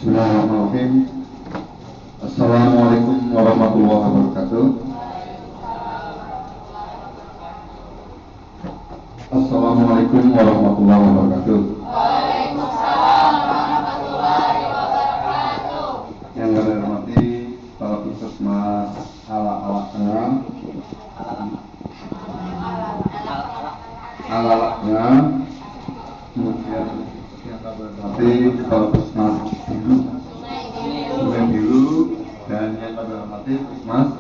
Bismillahirrahmanirrahim. Assalamualaikum warahmatullahi wabarakatuh. Assalamualaikum warahmatullahi wabarakatuh. Waalaikumsalam warahmatullahi wabarakatuh. Yang kami hormati para puskesmas ala-ala tengah, kemudian yang kami hormati para puskesmas biru, Sungai Biru, dan yang kami hormati puskesmas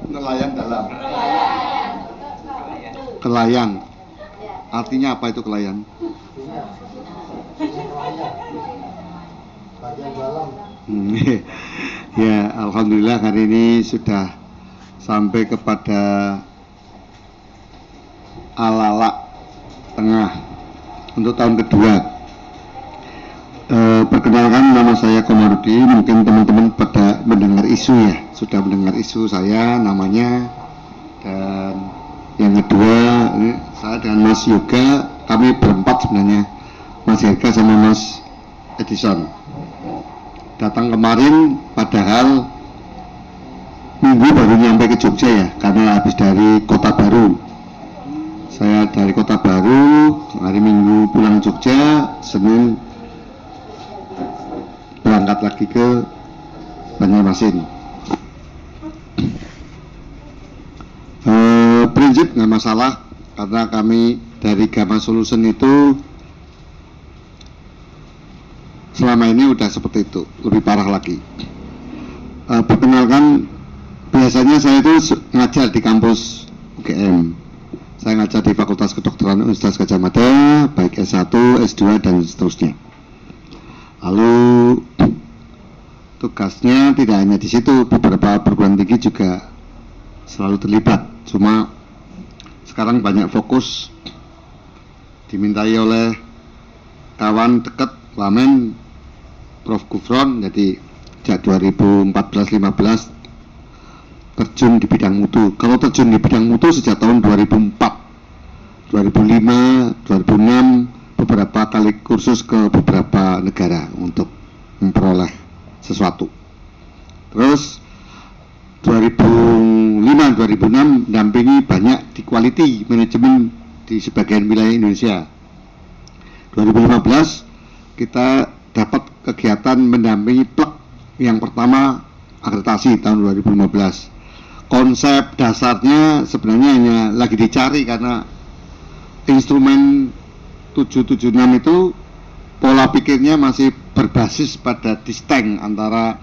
nelayan dalam. Kelayan. Artinya apa itu kelayan? Ya, alhamdulillah hari ini sudah sampai kepada Alalak Tengah untuk tahun kedua. Perkenalkan, nama saya Komarudin. Mungkin teman-teman pada mendengar isu ya, sudah mendengar isu saya namanya. Dan yang kedua, ini saya dengan Mas Yoga, kami berempat sebenarnya, Mas Yoga sama Mas Edison. Datang kemarin, padahal minggu baru nyampe ke Jogja ya, karena habis dari Kota Baru. Saya dari Kota Baru, hari Minggu pulang Jogja, Senin berangkat lagi ke Banjarmasin. Prinsip nggak masalah, karena kami dari Gamma Solution itu selama ini udah seperti itu, lebih parah lagi. Perkenalkan, biasanya saya itu ngajar di kampus UGM. Saya ngajar di Fakultas Kedokteran Universitas Gadjah Mada, baik S1, S2, dan seterusnya. Lalu tugasnya tidak hanya di situ, beberapa perguruan tinggi juga selalu terlibat. Cuma sekarang banyak fokus dimintai oleh kawan dekat Wamen, Prof. Gufron, jadi sejak 2014-15 terjun di bidang mutu. Kalau terjun di bidang mutu sejak tahun 2004, 2005, 2006, beberapa kali kursus ke beberapa negara untuk memperoleh sesuatu. Terus 2005-2006 dampingi banyak di quality management di sebagian wilayah Indonesia. 2015 kita dapat kegiatan mendampingi plek yang pertama akreditasi tahun 2015. Konsep dasarnya sebenarnya hanya lagi dicari, karena instrumen 776 itu pola pikirnya masih berbasis pada distinct antara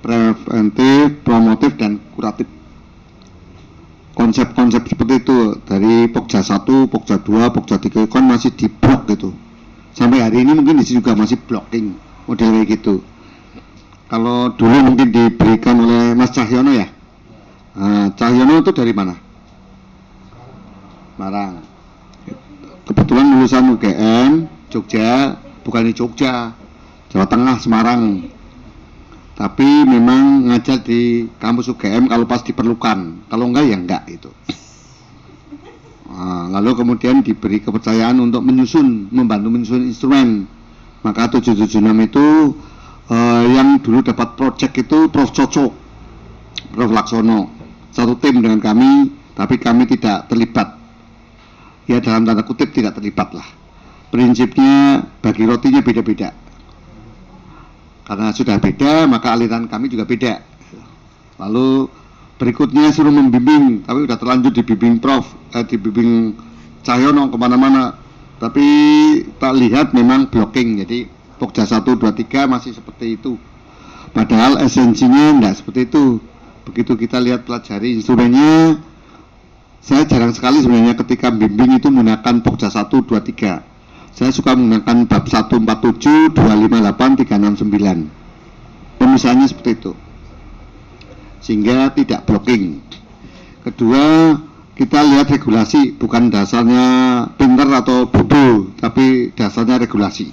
preventif, promotif, dan kuratif. Konsep-konsep seperti itu dari Pokja 1, Pokja 2, Pokja 3 kan masih di blok gitu. Sampai hari ini mungkin di sini juga masih blocking model kayak gitu. Kalau dulu mungkin diberikan oleh Mas Cahyono ya. Cahyono itu dari mana? Semarang. Kebetulan lulusan UGM Jogja, bukan di Jogja, Jawa Tengah, Semarang. Tapi memang ngajar di kampus UGM kalau pas diperlukan, kalau enggak ya enggak itu. Lalu kemudian diberi kepercayaan untuk membantu menyusun instrumen. Maka 776 itu yang dulu dapat project itu Prof. Cocok, Prof. Laksono, satu tim dengan kami, tapi kami tidak terlibat. Ya dalam tanda kutip tidak terlibat lah. Prinsipnya bagi rotinya beda-beda. Karena sudah beda, maka aliran kami juga beda. Lalu berikutnya suruh membimbing, tapi udah terlanjur dibimbing dibimbing Cahyono kemana-mana. Tapi tak lihat memang blocking, jadi Pokja 1, 2, 3 masih seperti itu. Padahal esensinya enggak seperti itu. Begitu kita lihat pelajari instrumennya, saya jarang sekali sebenarnya ketika bimbing itu menggunakan Pokja 1, 2, 3. Saya suka menggunakan bab 147, 258, 369. Pemisahannya seperti itu, sehingga tidak blocking. Kedua, kita lihat regulasi, bukan dasarnya pinter atau bodoh, tapi dasarnya regulasi.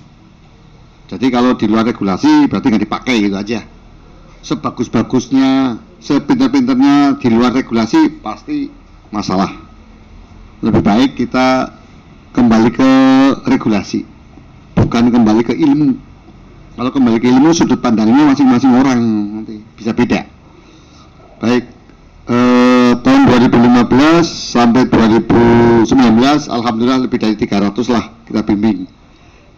Jadi kalau di luar regulasi berarti nggak dipakai gitu aja. Sebagus-bagusnya, sepinter-pinternya di luar regulasi pasti masalah. Lebih baik kita kembali ke regulasi, bukan kembali ke ilmu. Kalau kembali ke ilmu, sudut pandangnya masing-masing orang nanti bisa beda. Baik, tahun 2015 sampai 2019, alhamdulillah lebih dari 300 lah kita bimbing.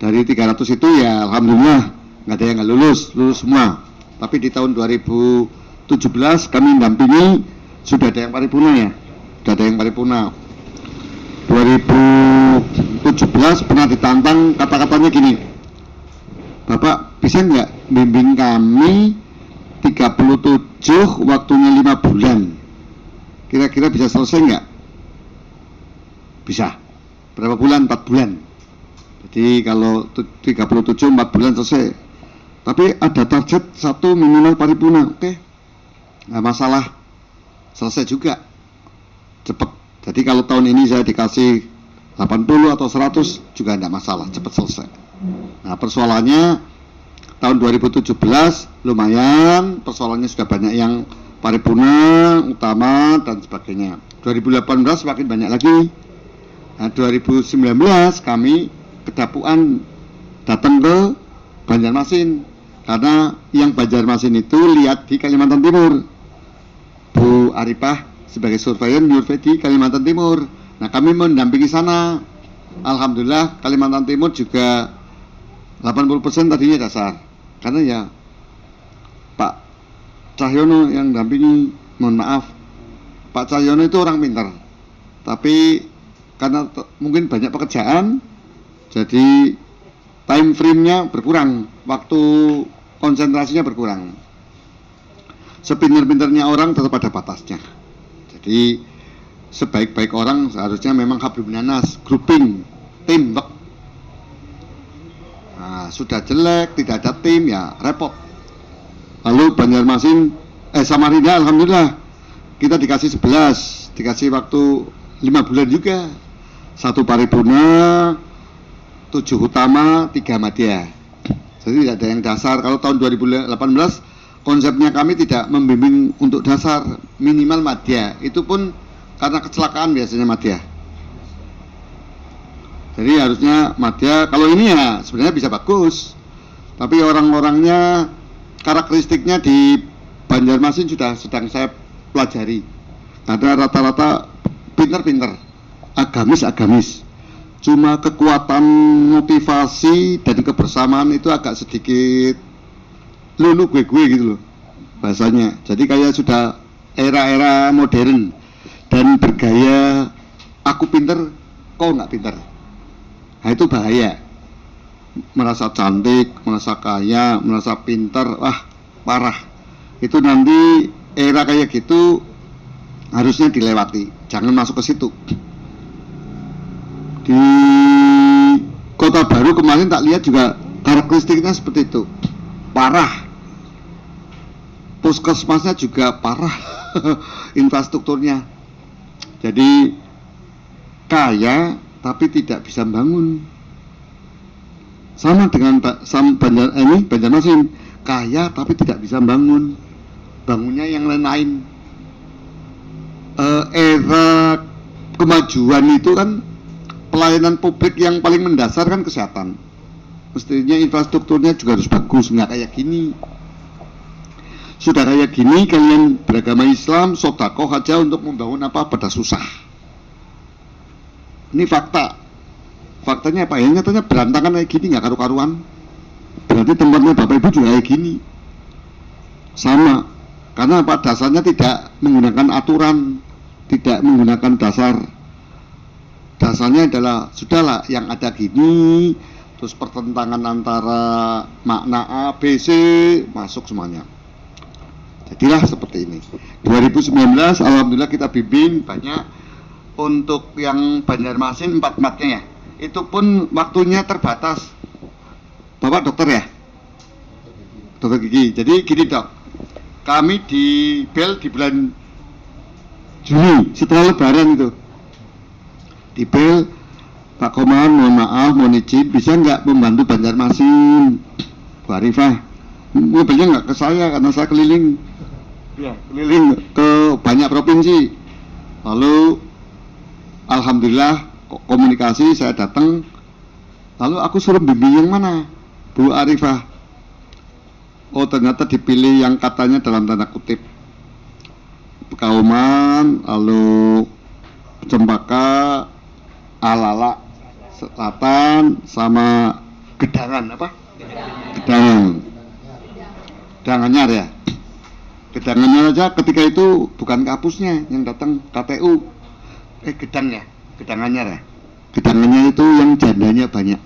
Dari 300 itu ya alhamdulillah nggak ada yang nggak lulus semua. Tapi di tahun 2017 kami mendampingi, sudah ada yang paripurna ya, sudah ada yang paripurna. 2017 pernah ditantang, kata-katanya gini, Bapak bisa nggak bimbing kami 37, waktunya 5 bulan, kira-kira bisa selesai nggak? Bisa. Berapa bulan? 4 bulan. Jadi kalau 37 4 bulan selesai. Tapi ada target 1 minimal paripurna. Oke, nggak masalah, selesai juga, cepet. Jadi kalau tahun ini saya dikasih 80 atau 100 juga tidak masalah, cepat selesai. Nah, persoalannya tahun 2017 lumayan, persoalannya sudah banyak yang paripurna, utama, dan sebagainya. 2018 semakin banyak lagi. Nah, 2019 kami kedapuan datang ke Banjarmasin, karena yang Banjarmasin itu lihat di Kalimantan Timur. Bu Arifah sebagai surveyor nyurvei di Kalimantan Timur. Nah, kami mendampingi sana. Alhamdulillah Kalimantan Timur juga 80% tadinya dasar. Karena ya Pak Cahyono yang dampingi, mohon maaf, Pak Cahyono itu orang pintar. Tapi karena mungkin banyak pekerjaan, jadi time frame-nya berkurang, waktu konsentrasinya berkurang. Sepinter-pinternya orang tetap ada batasnya. Jadi sebaik-baik orang seharusnya memang hablum minas, grouping, teamwork. Nah, sudah jelek, tidak ada tim, ya repot. Lalu Banjarmasin, Samarinda, alhamdulillah kita dikasih 11, dikasih waktu 5 bulan juga. 1 paripurna, 7 utama, 3 madya. Jadi tidak ada yang dasar. Kalau tahun 2018 konsepnya kami tidak membimbing untuk dasar, minimal madya. Itu pun karena kecelakaan biasanya madya. Jadi harusnya madya, kalau ini ya sebenarnya bisa bagus. Tapi orang-orangnya, karakteristiknya di Banjarmasin sudah sedang saya pelajari. Karena rata-rata pinter-pinter, agamis-agamis. Cuma kekuatan motivasi dan kebersamaan itu agak sedikit lu gue gitu loh bahasanya. Jadi kayak sudah era-era modern dan bergaya aku pinter, kau nggak pinter. Nah, itu bahaya. Merasa cantik, merasa kaya, merasa pinter, wah parah. Itu nanti era kayak gitu harusnya dilewati, jangan masuk ke situ. Di Kota Baru kemarin tak lihat juga karakteristiknya seperti itu, parah. Puskesmasnya juga parah, infrastrukturnya. Jadi kaya tapi tidak bisa bangun. Sama dengan Banjarmasin, kaya tapi tidak bisa bangun. Bangunnya yang lain-lain. Era kemajuan itu kan pelayanan publik yang paling mendasar kan kesehatan. Mestinya infrastrukturnya juga harus bagus, nggak kayak gini. Sudah kayak gini kalian beragama Islam, sedekah aja untuk membangun apa pada susah. Ini fakta. Faktanya apa ya? Nyatanya berantakan kayak gini, nggak karu-karuan. Berarti tempatnya Bapak Ibu juga kayak gini. Sama. Karena apa? Dasarnya tidak menggunakan aturan, tidak menggunakan dasar. Dasarnya adalah sudahlah yang ada gini, terus pertentangan antara makna A, B, C masuk semuanya. Jadilah seperti ini. 2019 alhamdulillah kita bimbing banyak. Untuk yang Banjarmasin 4 matnya ya, itu pun waktunya terbatas. Bapak dokter ya? Dokter gigi. Jadi gini dok, kami di bel di bulan Juni setelah lebaran itu. Di bel, Pak Koman mohon maaf, mohon izin, bisa nggak membantu Banjarmasin, Bu Arifah? Mobilnya nggak ke saya karena saya keliling, ya, keliling ke banyak provinsi. Lalu alhamdulillah komunikasi, saya datang, lalu aku suruh bimbing yang mana, Bu Arifah. Oh ternyata dipilih yang katanya dalam tanda kutip Kauman, lalu Cempaka, Alala Selatan, sama Gedangan apa? Gedangannya ya. Gedangannya aja ketika itu bukan kapusnya yang datang KPU. Gedangnya, gedangannya ya. Gedangannya itu yang jandanya banyak.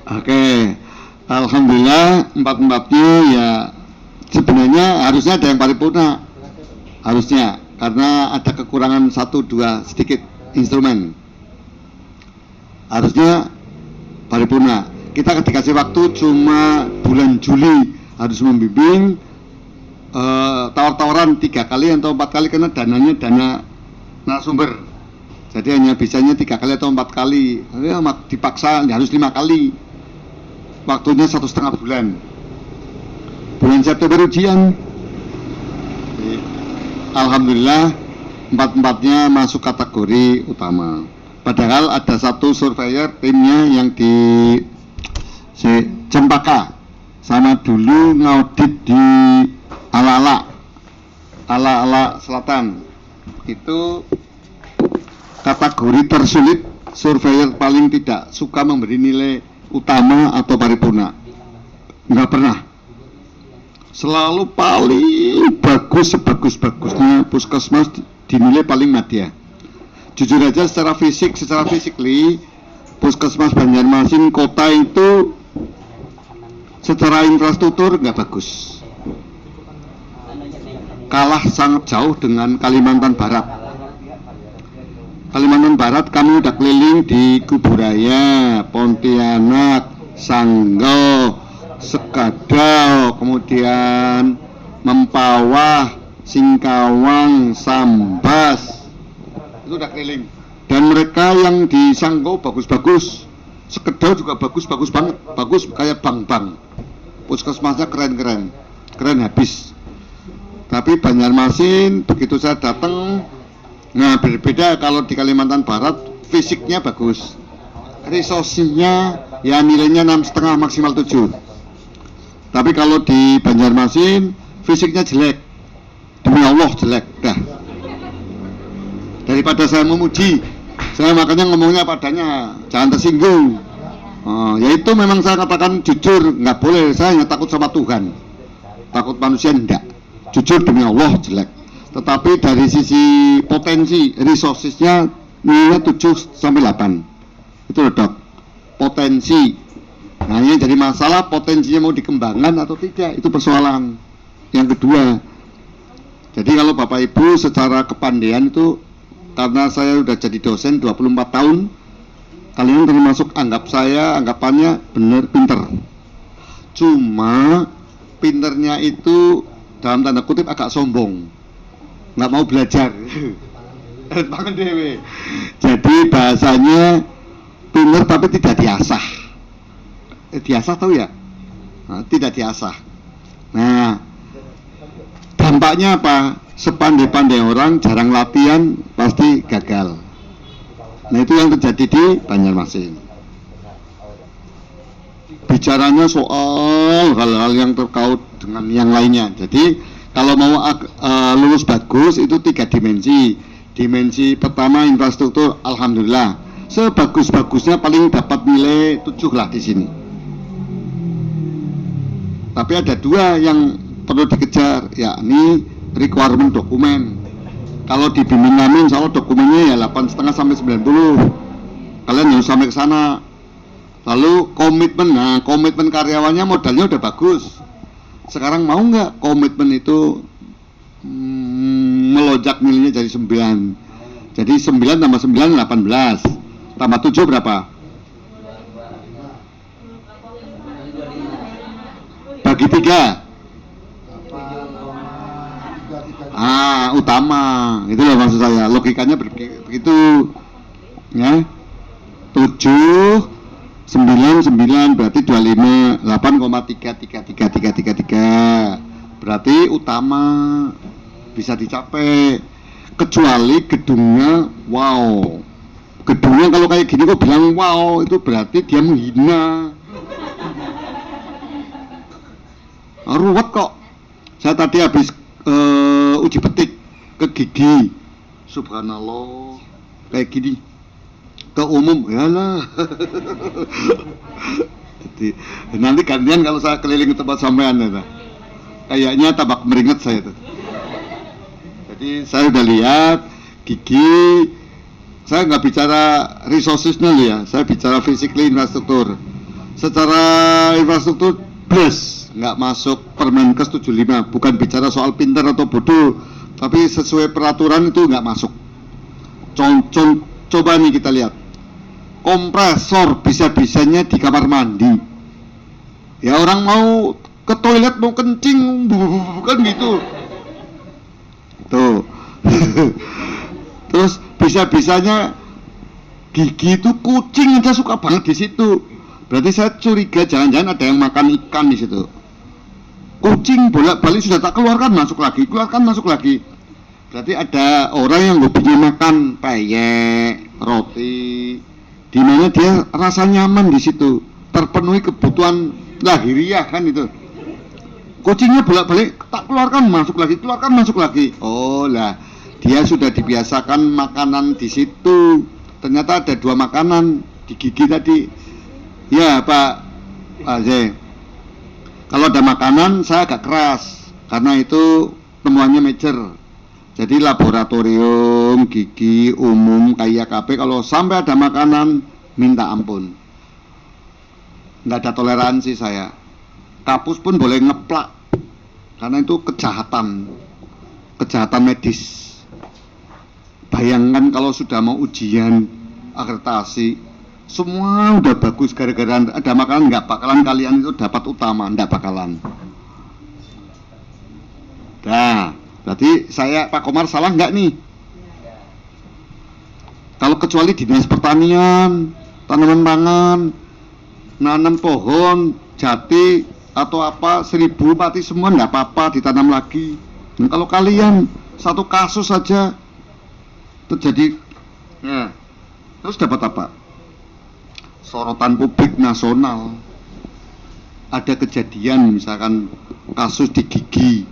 Oke, alhamdulillah empat-empatnya ya sebenarnya harusnya ada yang paripurna, harusnya karena ada kekurangan 1-2 sedikit instrumen, harusnya paripurna. Kita dikasih waktu cuma bulan Juli harus membimbing, tawar-tawaran 3 kali atau 4 kali karena dananya dana narasumber. Jadi hanya bisanya 3 kali atau 4 kali, ya, dipaksa harus 5 kali. Waktunya 1,5 bulan. Bulan September ujian. Alhamdulillah 4-empatnya masuk kategori utama. Padahal ada satu surveyor timnya yang di Cempaka sama dulu ngaudit di Alala Selatan. Itu kategori tersulit, surveyor paling tidak suka memberi nilai utama atau paripurna. Nggak pernah. Selalu paling bagus, sebagus-bagusnya puskesmas dinilai paling madya. Jujur aja secara fisikly puskesmas Banjarmasin kota itu secara infrastruktur nggak bagus. Kalah sangat jauh dengan Kalimantan Barat. Kalimantan Barat kami udah keliling di Kuburaya, Pontianak, Sanggau, Sekadau, kemudian Mempawah, Singkawang, Sambas, itu udah keliling. Dan mereka yang di Sanggau bagus-bagus, Sekedau juga bagus-bagus banget, bagus kayak bank-bank. Puskesmasnya keren habis. Tapi Banjarmasin begitu saya datang, nah berbeda. Kalau di Kalimantan Barat fisiknya bagus, resource-nya ya nilainya 6,5 maksimal 7. Tapi kalau di Banjarmasin fisiknya jelek, demi Allah jelek dah. Daripada saya memuji, saya makanya ngomongnya padanya, jangan tersinggung. Ya itu memang saya katakan jujur, nggak boleh. Saya hanya takut sama Tuhan, takut manusia enggak. Jujur demi Allah jelek. Tetapi dari sisi potensi resources-nya nilainya 7-8. Itu loh Dok, potensi. Nah ini jadi masalah, potensinya mau dikembangkan atau tidak, itu persoalan. Yang kedua, jadi kalau Bapak Ibu secara kepandaian itu, karena saya udah jadi dosen 24 tahun, kalian termasuk anggapannya benar pinter. Cuma pinternya itu dalam tanda kutip agak sombong, nggak mau belajar. Banget dewe. Jadi bahasanya pinter tapi tidak diasah. Diasah tahu ya? Nah, tidak diasah. Nah, dampaknya apa? Sepandai-pandai orang jarang latihan pasti gagal. Nah itu yang terjadi di Banjarmasin. Bicaranya soal hal-hal yang terkait dengan yang lainnya. Jadi kalau mau lulus bagus itu 3 dimensi. Dimensi pertama infrastruktur, alhamdulillah. Sebagus-bagusnya paling dapat nilai 7 lah di sini. Tapi ada 2 yang perlu dikejar, yakni requirement dokumen. Kalau di bimbing kami insya Allah dokumennya ya 8,5 sampai 90. Kalian harus sampai ke sana. Lalu komitmen, nah komitmen karyawannya modalnya udah bagus. Sekarang mau nggak komitmen itu melonjak nilainya jadi 9. Jadi 9 tambah 9 18. Tambah 7 berapa? Bagi 3. Utama. Itu loh maksud saya. Logikanya begitu. Ya. 7 99 berarti 25, 8,33333. Berarti utama bisa dicapai. Kecuali gedungnya wow. Gedungnya kalau kayak gini kok bilang wow, itu berarti dia menghina. Ruwet kok. Saya tadi habis uji petik ke gigi. Subhanallah. Kayak gini. Ke umum ya lah. Jadi, nanti gantian kalau saya keliling ke tempat sampean ya. Kayaknya tabak meringet saya tuh. Jadi saya udah lihat gigi. Saya nggak bicara resourcesnya ya, saya bicara physically infrastruktur. Secara infrastruktur plus nggak masuk Permenkes 75. Bukan bicara soal pintar atau bodoh, tapi sesuai peraturan itu nggak masuk. Coba nih kita lihat. Kompresor bisa-bisanya di kamar mandi. Ya orang mau ke toilet mau kencing, bukan gitu. Tuh. Terus bisa-bisanya gigi itu kucing aja suka banget di situ. Berarti saya curiga jangan-jangan ada yang makan ikan di situ. Kucing bolak-balik sudah tak keluarkan masuk lagi, keluarkan masuk lagi. Berarti ada orang yang hobinya makan peyek, roti, di mana dia rasa nyaman di situ, terpenuhi kebutuhan lahiriah kan itu. Kucingnya bolak-balik tak keluarkan masuk lagi, keluarkan masuk lagi. Oh lah, dia sudah dibiasakan makanan di situ. Ternyata ada 2 makanan di gigi tadi. Ya Pak Azeh, kalau ada makanan saya agak keras karena itu temuannya major. Jadi laboratorium gigi umum kayak KP kalau sampai ada makanan minta ampun. Nggak ada toleransi saya. Kapus pun boleh ngeplak karena itu kejahatan medis. Bayangkan kalau sudah mau ujian akreditasi, semua udah bagus gara-gara ada makanan, nggak bakalan kalian itu dapat utama, nggak bakalan. Nah, berarti saya Pak Komar salah nggak nih? Kalau kecuali dinas pertanian, tanaman pangan, nanam pohon, jati atau apa 1000 mati semua nggak apa-apa ditanam lagi. Dan kalau kalian satu kasus saja terjadi, ya, terus dapat apa? Sorotan publik nasional. Ada kejadian misalkan kasus di gigi,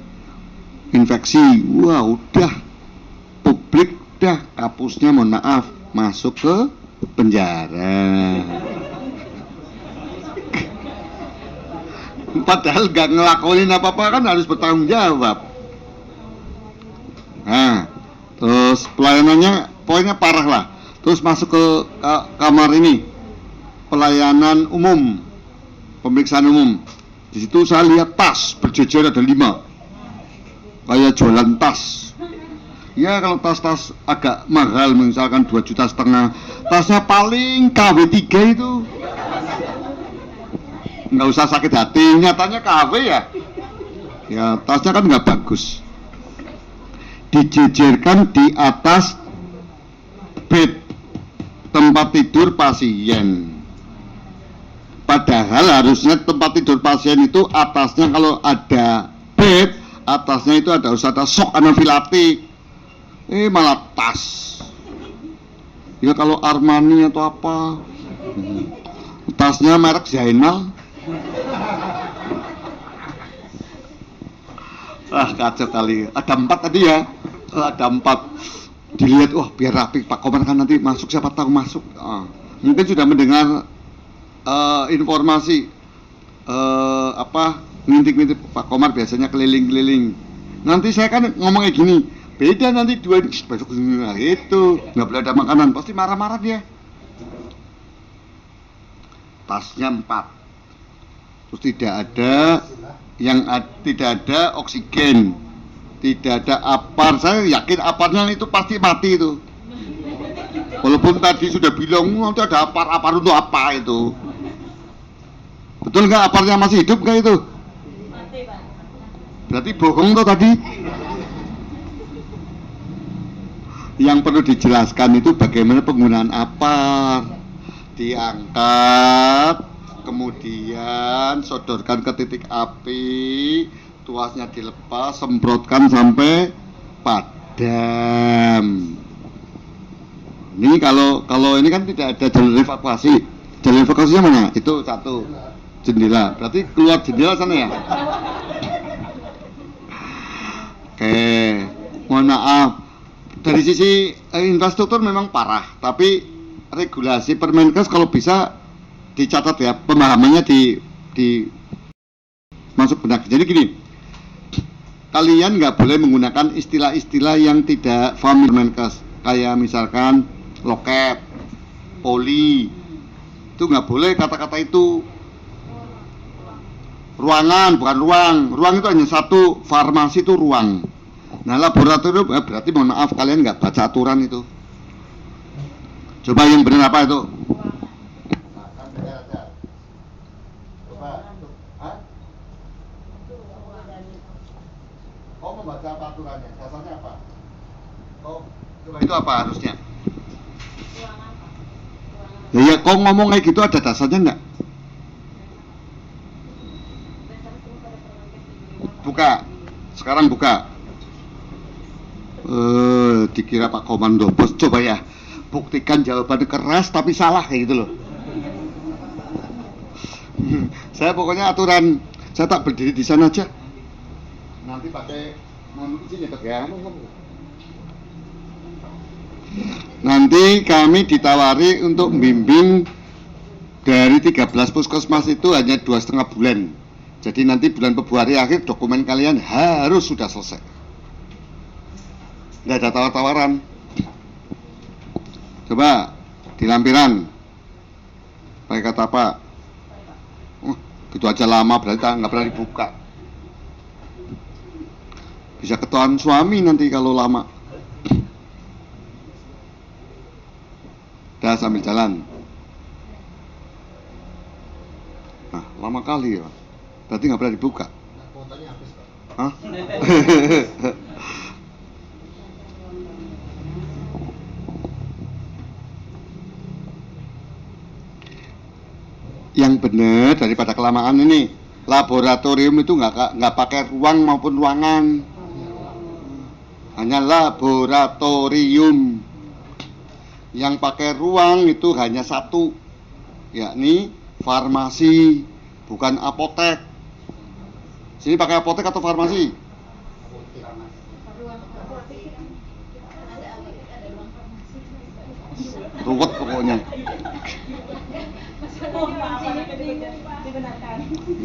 infeksi, wah udah publik udah kapusnya mohon maaf masuk ke penjara. Padahal gak ngelakuin apa-apa kan harus bertanggung jawab. Nah, terus pelayanannya pokoknya parah lah. Terus masuk ke kamar ini, pelayanan umum, pemeriksaan umum. Di situ saya lihat tas berjejer ada 5, kayak jualan tas. Ya kalau tas-tas agak mahal misalkan 2,5 juta, tasnya paling KW3 itu. Nggak usah sakit hati, nyatanya KW ya. Ya tasnya kan nggak bagus. Dijejerkan di atas bed tempat tidur pasien. Padahal harusnya tempat tidur pasien itu atasnya kalau ada bed, atasnya itu ada shock anafilatik. Malah tas. Ya kalau Armani atau apa, tasnya merek Zainal. Kacau kali. Ada 4 tadi ya. Ada 4. Dilihat, wah biar rapi Pak Komar kan nanti masuk, siapa tahu masuk. Mungkin sudah mendengar informasi ngintip-ngintip Pak Komar biasanya keliling-keliling. Nanti saya kan ngomongnya gini, beda nanti 2 besok itu nggak boleh ada makanan, pasti marah-marah dia. Tasnya 4. Terus tidak ada oksigen, tidak ada apar. Saya yakin aparnya itu pasti mati itu. Walaupun tadi sudah bilang nanti ada apar untuk apa itu. Betul nggak aparnya masih hidup nggak itu? Mati Pak. Berarti bohong tuh tadi. Yang perlu dijelaskan itu bagaimana penggunaan apar. diangkat, kemudian sodorkan ke titik api, tuasnya dilepas, semprotkan sampai padam. Ini kalau ini kan tidak ada jalur evakuasi. Jalur evakuasinya mana? Itu satu jendela. Berarti keluar jendela sana ya? Oke, mohon maaf. Dari sisi infrastruktur memang parah, tapi regulasi Permenkes kalau bisa dicatat ya, pemahamannya di masuk benak. Jadi gini, kalian nggak boleh menggunakan istilah-istilah yang tidak familiar Permenkes, kayak misalkan loket, poli, itu nggak boleh kata-kata itu. Ruangan bukan ruang itu hanya satu, farmasi itu ruang. Nah laboratorium berarti mohon maaf kalian nggak baca aturan itu. Coba yang benar apa itu? Coba, kau membaca apa aturannya? Dasarnya apa? Coba itu apa harusnya? Ya, kau ngomong kayak gitu ada dasarnya enggak? Buka, sekarang buka. Dikira Pak Komando Bos, coba ya, buktikan jawabannya keras tapi salah kayak gitu loh. Saya pokoknya aturan, saya tak berdiri di sana aja. Nanti pakai mohon izin ya Dok ya. Nanti kami ditawari untuk membimbing dari 13 puskesmas itu hanya 2,5 bulan. Jadi nanti bulan Februari akhir dokumen kalian harus sudah selesai. Nggak ada tawar-tawaran. Coba di lampiran pakai kata apa? Gitu aja lama, berarti nggak pernah dibuka. Bisa ketahuan suami nanti kalau lama. Dah sambil jalan. Nah, lama kali ya. Berarti nggak pernah dibuka. Kuotanya habis, Pak. Hah? Yang benar daripada kelamaan ini, laboratorium itu nggak pakai ruang maupun ruangan, hanya laboratorium. Yang pakai ruang itu hanya satu, yakni farmasi, bukan apotek. Sini pakai apotek atau farmasi? Ruwet pokoknya.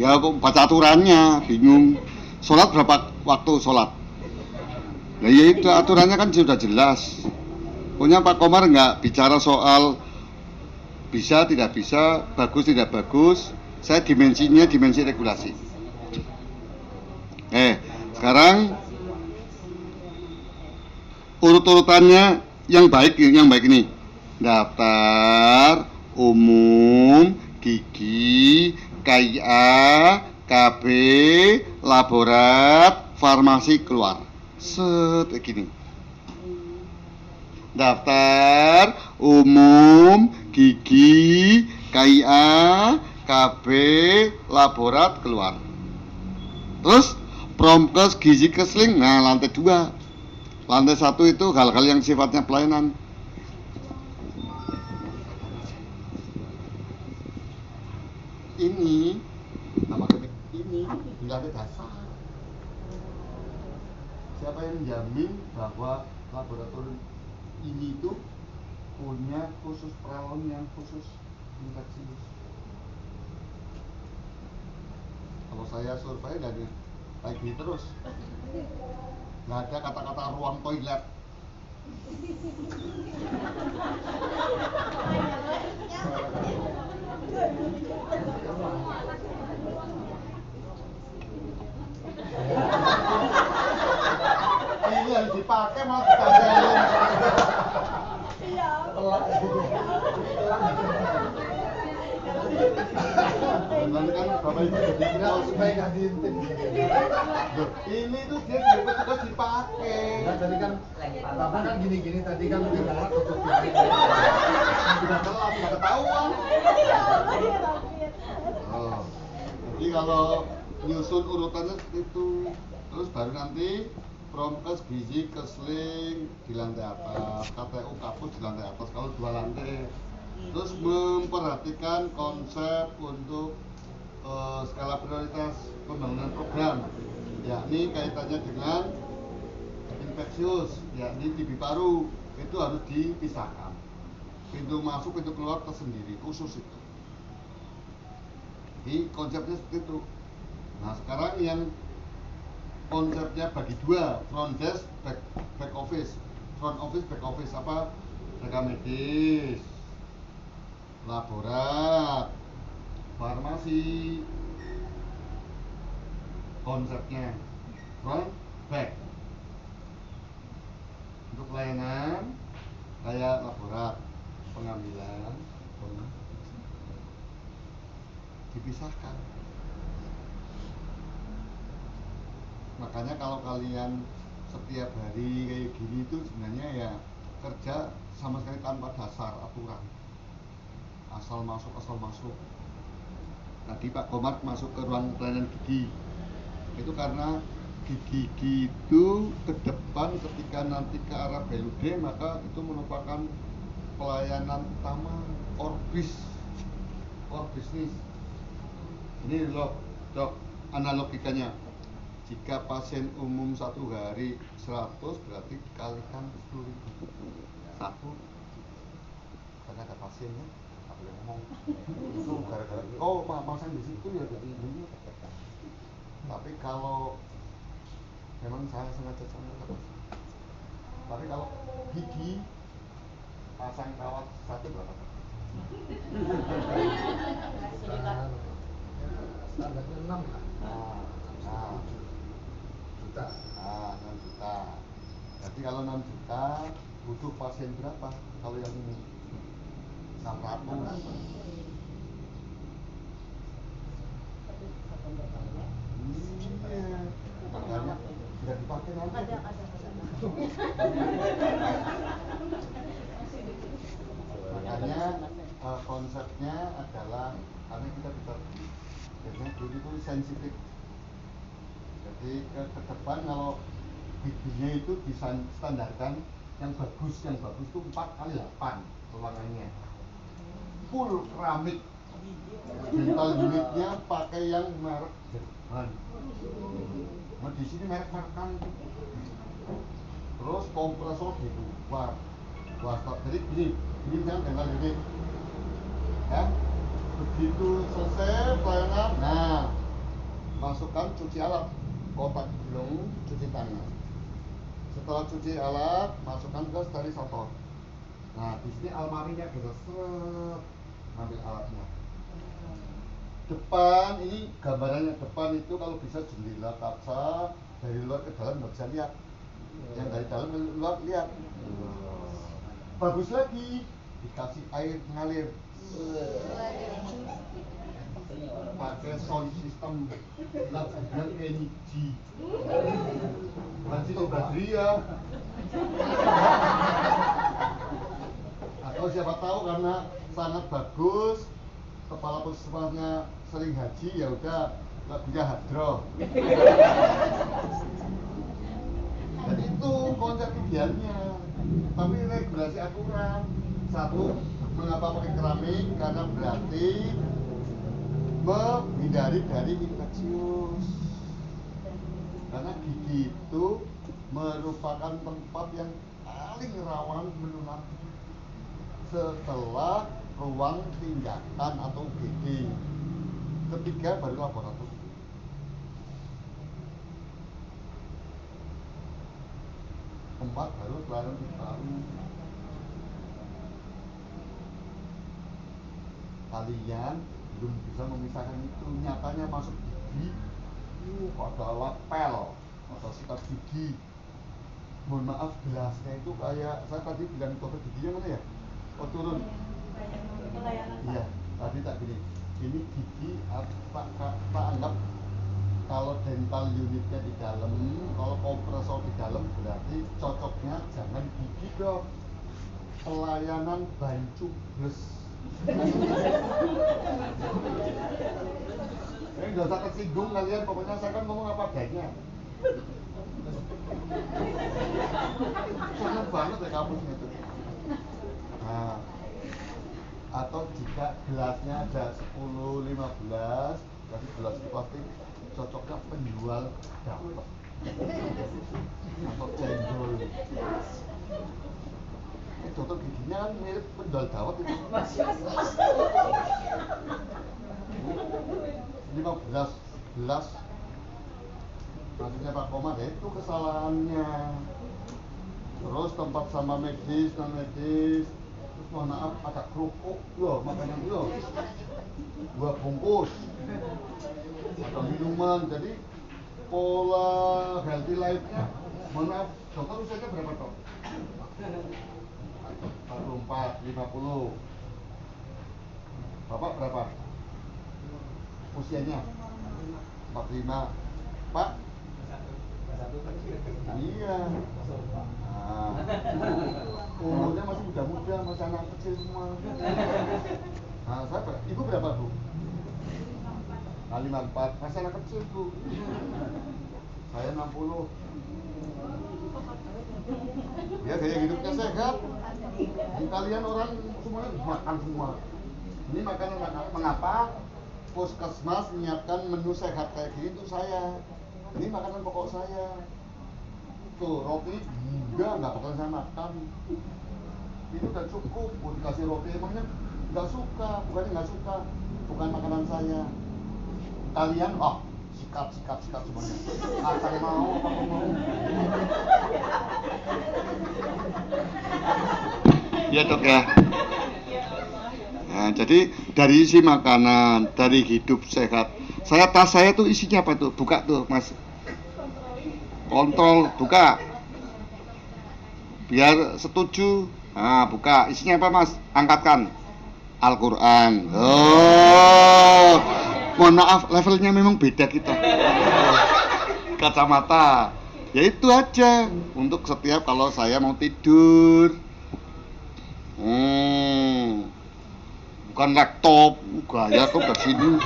Ya baca aturannya, bingung. Sholat berapa waktu sholat? Nah ya itu aturannya kan sudah jelas. Pokoknya Pak Komar nggak bicara soal bisa tidak bisa, bagus tidak bagus. Saya dimensinya dimensi regulasi. Sekarang urut-urutannya yang baik ini. Daftar umum, gigi, KIA, KB, laborat, farmasi keluar. Set gini. Daftar umum, gigi, KIA, KB, laborat keluar. Terus promkes, gizi, kesling, nah lantai 2. Lantai 1 itu hal-hal yang sifatnya pelayanan. Ini nama ini di lantai dasar. Siapa yang menjamin bahwa laboratorium ini itu punya khusus peralon yang khusus infeksius? Kalau saya survei nggak ada kayak gini terus, nggak ada kata-kata ruang toilet. Ini yang dipakai mau dikajain. Nanti kan Bapak Ibu jadi viral supaya nggak diintip. Loh, ini tuh dia juga petugas dipakai. Enggak, tadi kan Bapak kan gini-gini tadi kan udah darah tutup pintu. Sudah telat, nggak ketahuan. Oh. Jadi kalau nyusun urutannya seperti itu, terus baru nanti promkes, gizi, kesling di lantai atas, KTU, kapus di lantai atas kalau 2 lantai. Terus memperhatikan konsep untuk skala prioritas pembangunan program, yakni kaitannya dengan infeksius, yakni TB paru, itu harus dipisahkan. Pintu masuk, pintu keluar tersendiri, khusus itu. Jadi konsepnya seperti itu. Nah sekarang yang konsepnya bagi 2, front desk, back office. Front office, back office apa? Rekam medis, laborat, farmasi. Konsepnya front, back. Untuk pelayanan kayak laborat, pengambilan, dipisahkan. Makanya kalau kalian setiap hari kayak gini itu sebenarnya ya kerja sama sekali tanpa dasar aturan, asal masuk. Tadi Pak Komar masuk ke ruang pelayanan gigi itu karena gigi itu ke depan ketika nanti ke arah BLUD maka itu merupakan pelayanan utama core business. Ini loh dok, analogikanya jika pasien umum 1 hari 100 berarti dikalikan 10.000. Satu karena ada pasiennya, tak boleh ngomong itu gara-gara pasang di situ ya ini. Tapi kalau memang saya sengaja tapi kalau gigi pasang kawat 1 berapa? Standarnya 6 lah. Juta. 6 juta. Jadi kalau 6 juta butuh pasien berapa? Kalau yang ini 600. Iya. Makanya tidak dipakai nanti. Makanya konsepnya adalah karena kita bisa biasanya dulu itu sensitif. Jadi ke depan kalau giginya itu distandarkan yang bagus itu 4x8 ruangannya, full keramik. Dental unitnya pakai yang merek Jerman. Nah di sini merek-merekan. Terus kompresor di luar. Jadi ini jangan dental unit. Ya, begitu selesai pelayanan, nah masukkan cuci alat, kotak belum cuci tangan. Setelah cuci alat, masukkan ke sterilisator. Nah di sini almarinya bisa ambil alatnya. Depan ini gambarannya, depan itu kalau bisa jendela kaca, dari luar ke dalam nggak bisa lihat, yang dari dalam ke luar lihat. Bagus lagi, dikasih air mengalir, pakai sound system, lagunya Kenny G, Siti Badriah, atau siapa tahu karena sangat bagus, kepala puskesmasnya sering haji, ya udah lagunya Hadroh. Jadi itu konsep idealnya, tapi regulasi aturan. Satu, mengapa pakai keramik? Karena berarti menghindari dari infeksius. Karena gigi itu merupakan tempat yang paling rawan menular setelah ruang tindakan atau UGD. Ketiga baru laboratorium. Keempat baru pelayanan baru. Kalian belum bisa memisahkan itu. Nyatanya masuk gigi, adalah pel atau sikat gigi. Mohon maaf, gelasnya itu kayak saya tadi bilang dokter giginya mana ya? Oh turun. Iya, tadi tak gini. Ini gigi tak anggap kalau dental unitnya di dalam, kalau kompresor di dalam, berarti cocoknya jangan gigi dok, pelayanan bancu plus. Ini nggak usah tersinggung kalian, pokoknya saya kan ngomong apa adanya. Seneng banget ya kampusnya itu. Nah, atau jika gelasnya ada 10, 15, jadi gelas itu pasti cocoknya penjual dawet atau cendol. Ini dokter giginya kan mirip penjual dawet itu. 15 gelas. Maksudnya Pak Komar itu kesalahannya. Terus tempat sama medis, non medis. Terus mohon maaf agak kerupuk loh, makanan loh. 2 bungkus. Atau minuman. Jadi pola healthy life-nya, mohon maaf, dokter usianya berapa dok? 44, 50. Bapak berapa? Usianya 45. Pak? Iya. Nah, umurnya masih muda-muda, masih anak kecil semua. Nah, saya ibu berapa bu? 54, masih anak kecil bu. Saya 60. Ya gaya hidupnya sehat. Kalian orang semuanya makan semua. Ini makanan mengapa Puskesmas menyiapkan menu sehat kayak gini untuk saya. Ini makanan pokok saya. Tuh roti nggak bakalan saya makan. Ini udah cukup. Buat dikasih roti emangnya nggak suka, bukannya nggak suka, bukan makanan saya. Kalian sikat semuanya. Asal mau apa mau. Ya dok ya. Nah, jadi dari isi makanan, dari hidup sehat. Tas saya tuh isinya apa tuh? Buka tuh mas. Kontrol, buka. Biar setuju. Nah, buka. Isinya apa mas? Angkatkan. Al-Quran. Oh, mohon maaf, levelnya memang beda kita. Kacamata. Ya itu aja. Untuk setiap kalau saya mau tidur. Bukan laptop, gaya kok ke sini.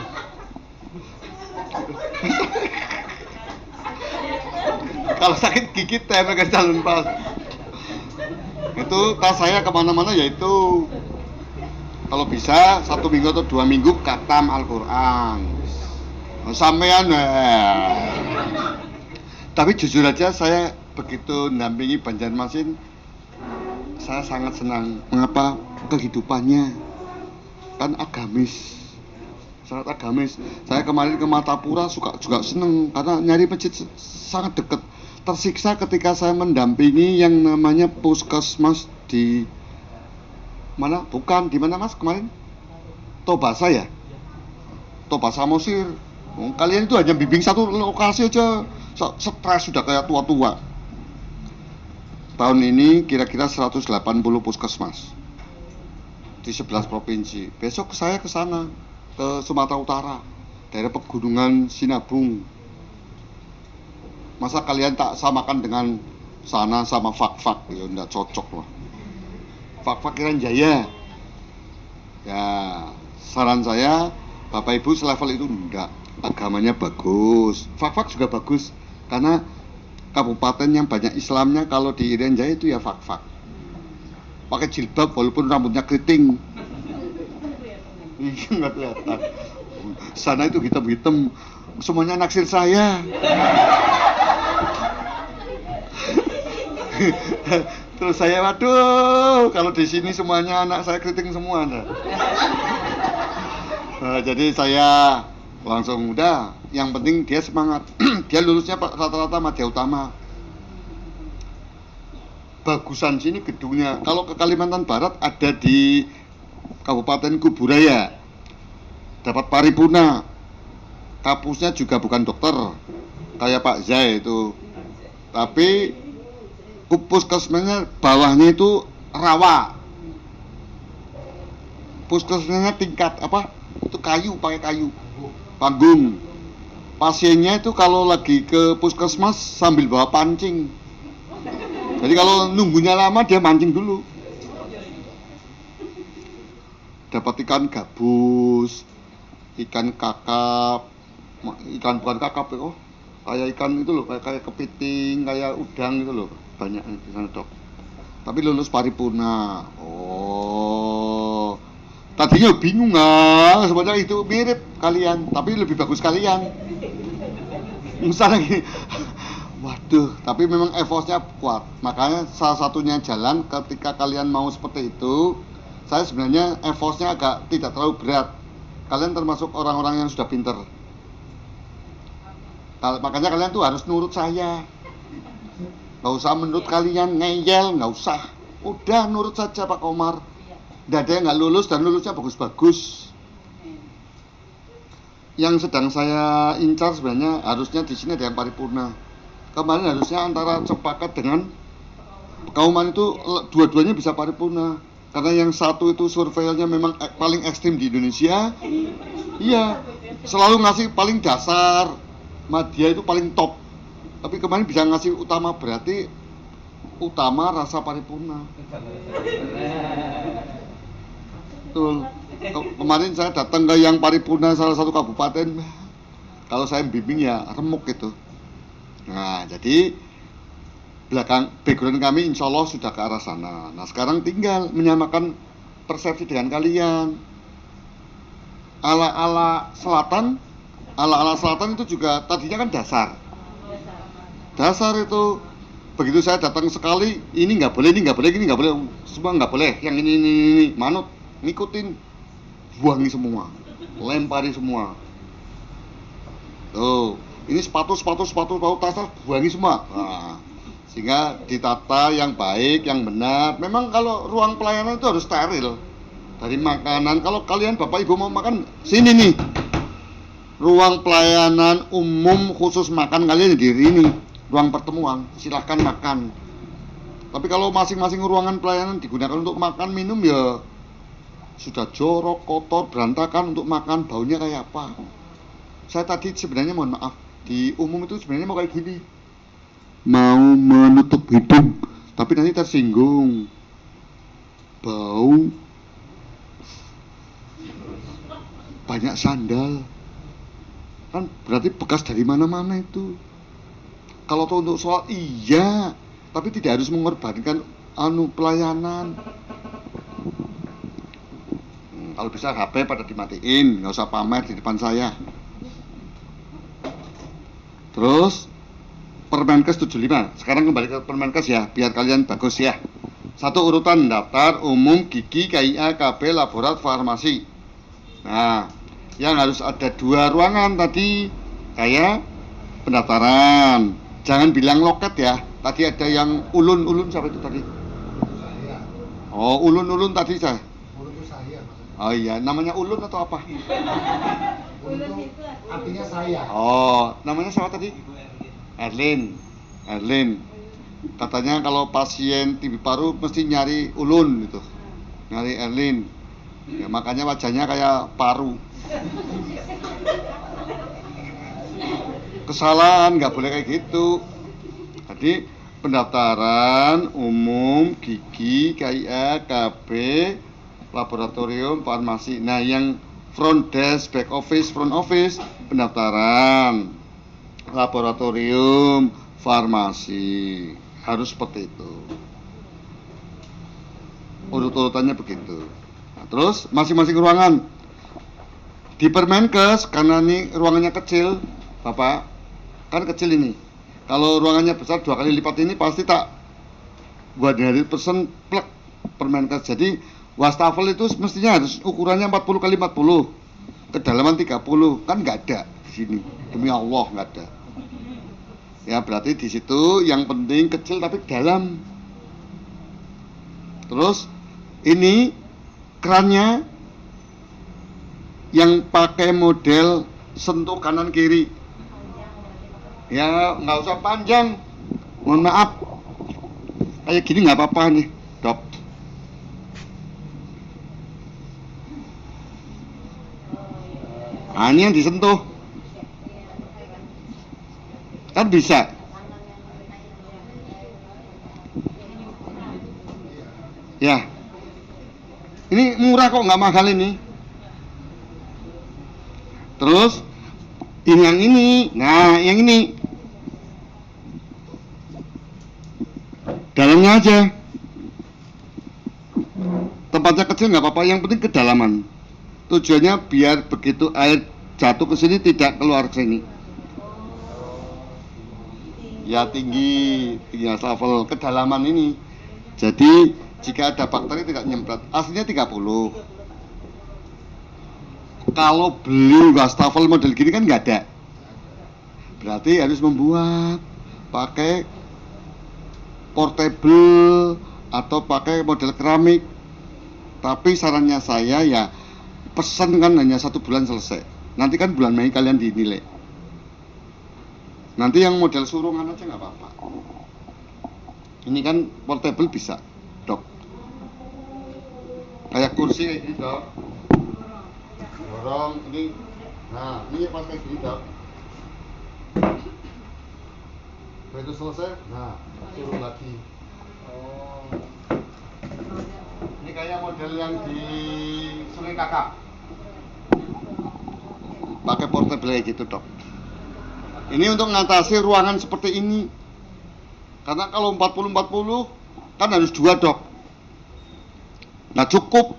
Kalau sakit gigi teh pakai calon pas. Itu tas saya kemana-mana yaitu kalau bisa 1 minggu atau 2 minggu khatam Al-Quran. Sampean Tapi jujur aja saya begitu mendampingi Banjarmasin, saya sangat senang. Mengapa? Kehidupannya kan agamis, sangat agamis. Saya kemarin ke Martapura juga seneng karena nyari masjid sangat dekat. Tersiksa ketika saya mendampingi yang namanya puskesmas di mana? Bukan di mana mas kemarin? Tobasa ya? Tobasa Mosir. Kalian itu hanya bimbing satu lokasi aja, stres sudah kayak tua-tua. Tahun ini kira-kira 180 puskesmas di 11 provinsi. Besok saya ke sana, ke Sumatera Utara, daerah pegunungan Sinabung. Masa kalian tak samakan dengan sana sama Fak-Fak? Ya enggak cocok lah. Fak-Fak Irian Jaya. Ya, saran saya Bapak Ibu selevel itu enggak. Agamanya bagus. Fak-Fak juga bagus karena kabupaten yang banyak Islamnya kalau di Irian Jaya itu ya Fak-Fak. Pakai jilbab walaupun rambutnya keriting. Iya nggak kelihatan. Sana itu hitam-hitam, semuanya naksir saya. Terus saya waduh, kalau di sini semuanya anak saya keriting semua. Jadi saya langsung udah, yang penting dia semangat. Dia lulusnya rata-rata Madya Utama. Bagusan sini gedungnya. Kalau ke Kalimantan Barat ada di Kabupaten Kuburaya, dapat paripurna. Kampusnya juga bukan dokter kayak Pak Zai itu, tapi puskesmasnya bawahnya itu rawa. Puskesmasnya tingkat apa? Itu kayu, pakai kayu, panggung. pasiennya itu kalau lagi ke puskesmas sambil bawa pancing. Jadi kalau nunggunya lama dia mancing dulu. Dapat ikan gabus, ikan kakap, ikan bukan kakap ya, kayak ikan itu loh, kayak kepiting, kayak udang gitu loh, banyak di sana dok. Tapi lulus paripurna. Oh, tadinya bingung sebenarnya itu mirip kalian, tapi lebih bagus kalian. Misalnya gini, waduh, tapi memang effortnya kuat. Makanya salah satunya jalan ketika kalian mau seperti itu, saya sebenarnya effortnya agak tidak terlalu berat. Kalian termasuk orang-orang yang sudah pinter. Makanya kalian tuh harus nurut saya. Nggak usah menurut kalian ngeyel, nggak usah. Udah nurut saja Pak Komar. Nggak ada yang nggak lulus dan lulusnya bagus-bagus. Yang sedang saya incar sebenarnya harusnya di sini ada yang paripurna. Kemarin harusnya antara Cepakat dengan Kauman itu dua-duanya bisa paripurna. Karena yang satu itu surveilnya memang paling ekstrim di Indonesia. Iya, selalu ngasih paling dasar. Madya itu paling top. Tapi kemarin bisa ngasih utama, berarti utama rasa paripurna. Betul. Kemarin saya datang ke yang paripurna salah satu kabupaten. Kalau saya bimbing ya remuk gitu. Nah, jadi background kami insya Allah sudah ke arah sana. Nah, sekarang tinggal menyamakan persepsi dengan kalian. Ala-ala selatan itu juga tadinya kan dasar itu. Begitu saya datang sekali, ini nggak boleh, ini nggak boleh, ini nggak boleh, semua nggak boleh, yang ini manut, ngikutin, buangi semua, lempari semua. Tuh, ini sepatu, tas, buangi semua. Nah, sehingga ditata yang baik, yang benar. Memang kalau ruang pelayanan itu harus steril. Dari makanan, kalau kalian Bapak Ibu mau makan, sini nih. Ruang pelayanan umum khusus makan kalian di sini. Ruang pertemuan, silahkan makan. Tapi kalau masing-masing ruangan pelayanan digunakan untuk makan, minum ya sudah jorok, kotor, berantakan untuk makan, baunya kayak apa. Saya tadi sebenarnya mohon maaf, di umum itu sebenarnya mau kayak gini. Mau menutup hidung, tapi nanti tersinggung. Bau, banyak sandal, kan berarti bekas dari mana-mana itu. Kalau untuk soal iya, tapi tidak harus mengorbankan pelayanan. Kalau bisa HP pada dimatiin, nggak usah pamer di depan saya. Terus Permenkes 75. Sekarang kembali ke Permenkes ya, biar kalian bagus ya. Satu urutan daftar umum gigi, KIA, KB, laborat, farmasi. Nah, yang harus ada 2 ruangan tadi kayak pendaftaran. Jangan bilang loket ya. Tadi ada yang ulun siapa itu tadi? Saya. Oh, ulun tadi saya. Ulun itu saya maksudnya. Oh iya, namanya ulun atau apa? Ulun itu artinya saya. Oh, namanya siapa tadi? Erlin. Katanya kalau pasien TB paru mesti nyari ulun gitu. Nyari Erlin. Ya, makanya wajahnya kayak paru. Kesalahan, nggak boleh kayak gitu. Jadi pendaftaran umum gigi, KIA, KB, laboratorium, farmasi. Nah, yang front desk, back office, front office, pendaftaran, laboratorium, farmasi. Harus seperti itu. Urut-urutannya begitu. Nah, terus masing-masing ruangan di Permenkes, karena ini ruangannya kecil, Bapak, kan kecil ini. Kalau ruangannya besar 2 kali lipat ini pasti tak buat dari pesen plek Permenkes. Jadi wastafel itu mestinya harus ukurannya 40 kali 40, kedalaman 30, kan nggak ada di sini. Demi Allah nggak ada. Ya berarti di situ yang penting kecil tapi dalam. Terus ini kerannya yang pakai model sentuh kanan kiri. Ya nggak usah panjang, mohon maaf, kayak gini nggak apa-apa nih dok. Nah, ini yang disentuh. Kan bisa. Ya. Ini murah kok, nggak mahal ini. Terus ini yang ini. Nah, yang ini. Dalamnya aja. Tempatnya kecil nggak apa-apa, yang penting kedalaman. Tujuannya biar begitu air jatuh ke sini tidak keluar ke sini. Ya tinggi level kedalaman ini. Jadi jika ada bakteri tidak nyemprot. Aslinya 30. Kalau beli wastafel model gini kan nggak ada. Berarti harus membuat pakai portable atau pakai model keramik. Tapi sarannya saya ya pesan kan hanya 1 bulan selesai. Nanti kan bulan Mei kalian dinilai. Nanti yang model surungan aja nggak apa-apa. Ini kan portable bisa, dok. Kayak kursi kayak gini, dok. Dorong ini. Nah, ini pas kayak gini, dok. Begitu selesai, nah turun lagi. Ini kayak model yang di Sungai Kakap. Pakai portable kayak gitu, dok. Ini untuk mengatasi ruangan seperti ini. Karena kalau 40-40 kan harus 2, dok. Nggak cukup.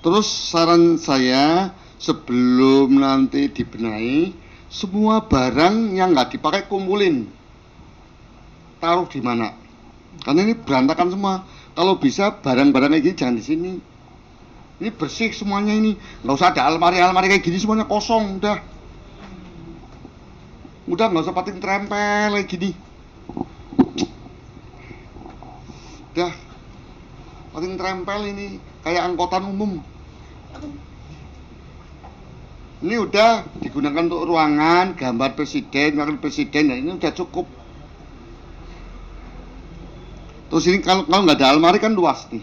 Terus saran saya sebelum nanti dibenahi, semua barang yang nggak dipakai kumpulin. Taruh di mana? Karena ini berantakan semua. Kalau bisa barang-barang kayak gini jangan di sini. Ini bersih semuanya ini. Nggak usah ada almari-almari kayak gini, semuanya kosong udah. Udah nggak usah pating trempel kayak gini. Udah pating trempel ini kayak angkutan umum. Ini udah digunakan untuk ruangan, gambar presiden, wakil presiden, dan ini udah cukup. Terus ini kalau nggak ada almari kan luas nih.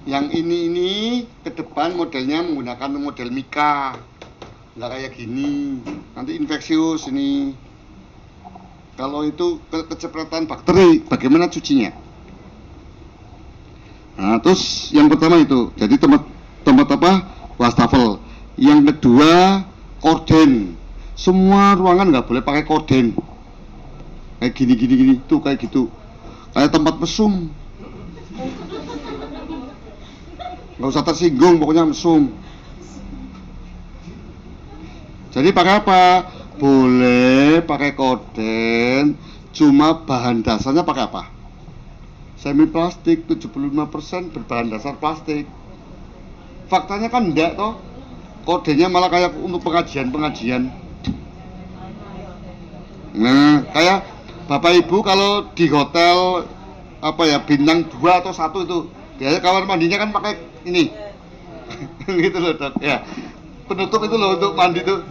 Yang ini ke depan modelnya menggunakan model Mika, nggak kayak gini. Nanti infeksius ini. Kalau itu kecepretan bakteri, bagaimana cucinya? Nah, terus yang pertama itu, jadi tempat apa? Wastafel. Yang kedua, korden. Semua ruangan nggak boleh pakai korden. Kayak gini, tuh kayak gitu. Kayak tempat mesum. Nggak usah tersinggung, pokoknya mesum. Jadi pakai apa? Boleh pakai korden, cuma bahan dasarnya pakai apa? Semi plastik, 75% berbahan dasar plastik. Faktanya kan enggak toh. Kodenya malah kayak untuk pengajian. Nah, kayak Bapak Ibu kalau di hotel apa ya, bintang 2 atau 1 itu, biasanya kamar mandinya kan pakai ini. Gitu loh, Dok. Ya. Penutup itu loh untuk mandi tuh.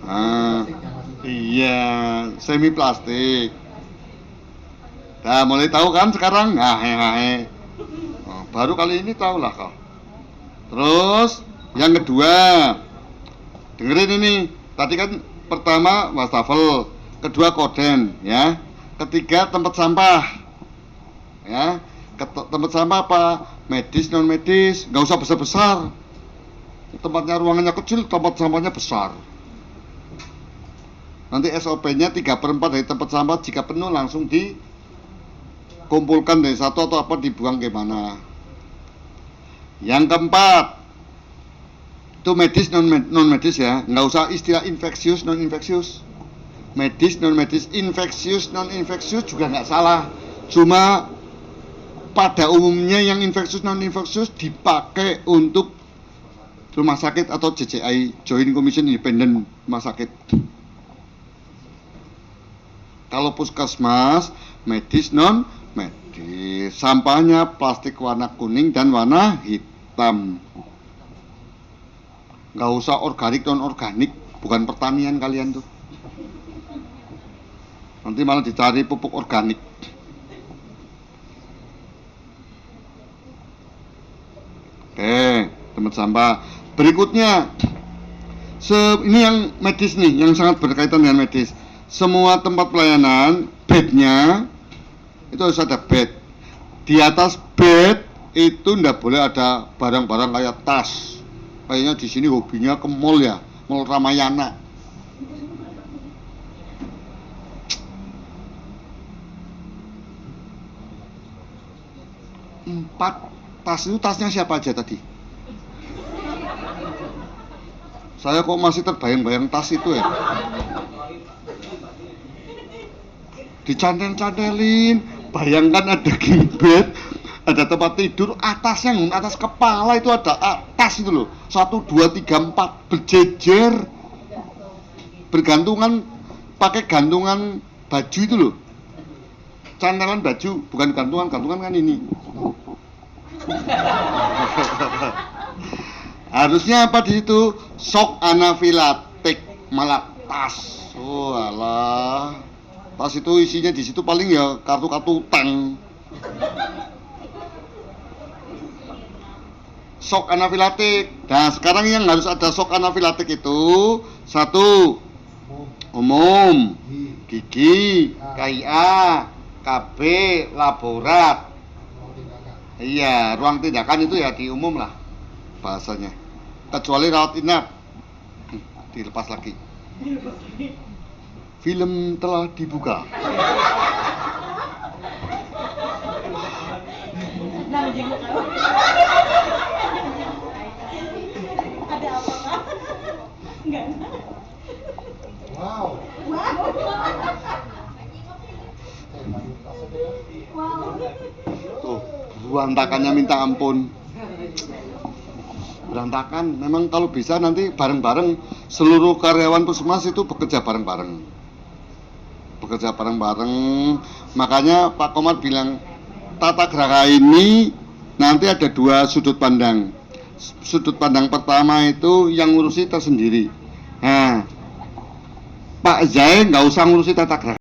Ah, iya, semi plastik. Nah, mulai tahu kan sekarang? Oh, baru kali ini tahu lah kau. Terus yang kedua, dengerin ini. Tadi kan pertama wastafel, kedua korden, ya. Ketiga tempat sampah, ya. Tempat sampah apa? Medis, non medis, nggak usah besar-besar. Tempatnya ruangannya kecil, tempat sampahnya besar. Nanti SOP-nya 3/4 dari tempat sampah, jika penuh langsung dikumpulkan dari satu atau apa dibuang gimana. Yang keempat, itu medis non medis ya, nggak usah istilah infeksius non infeksius. Medis non medis, infeksius non infeksius juga nggak salah. Cuma pada umumnya yang infeksius non infeksius dipakai untuk rumah sakit atau JCI, Joint Commission Independent Rumah Sakit. Kalau puskesmas, medis non medis, sampahnya plastik warna kuning dan warna hitam. Nggak usah organik non organik, bukan pertanian kalian tuh. Nanti malah dicari pupuk organik. Oke, pungut sampah. Berikutnya, ini yang medis nih, yang sangat berkaitan dengan medis. Semua tempat pelayanan, bednya itu harus ada bed. Di atas bed itu ndak boleh ada barang-barang kayak tas. Kayaknya di sini hobinya ke mall ya, Mall Ramayana. Empat tas itu, tasnya siapa aja tadi? Saya kok masih terbayang-bayang tas itu ya. Dicantel-cantelin, bayangkan ada king bed, ada tempat tidur, atasnya atas kepala itu ada tas itu loh. 1, 2, 3, 4 berjejer, bergantungan, pakai gantungan baju itu loh. Cantelan baju, bukan gantungan kan ini. Harusnya apa di situ? Shock anafilaktik, malah tas. Oh alah. Tas itu isinya di situ paling ya kartu-kartu tank. Shock anafilaktik. Nah, sekarang yang harus ada shock anafilaktik itu 1. Umum, gigi, KIA, KB, laborat. Iya, ruang tindakan itu ya di umum lah bahasanya. Kecuali rawat inap, dilepas lagi. Film telah dibuka. Ada apa, Kak? Enggak. Wow. Tuh, berantakannya minta ampun. Berantakan. Memang kalau bisa nanti bareng-bareng seluruh karyawan puskesmas itu bekerja bareng-bareng. Makanya Pak Komar bilang tata graka ini nanti ada 2 sudut pandang. Sudut pandang pertama itu yang ngurusi tersendiri. Nah, Pak Zai nggak usah ngurusi tata graka.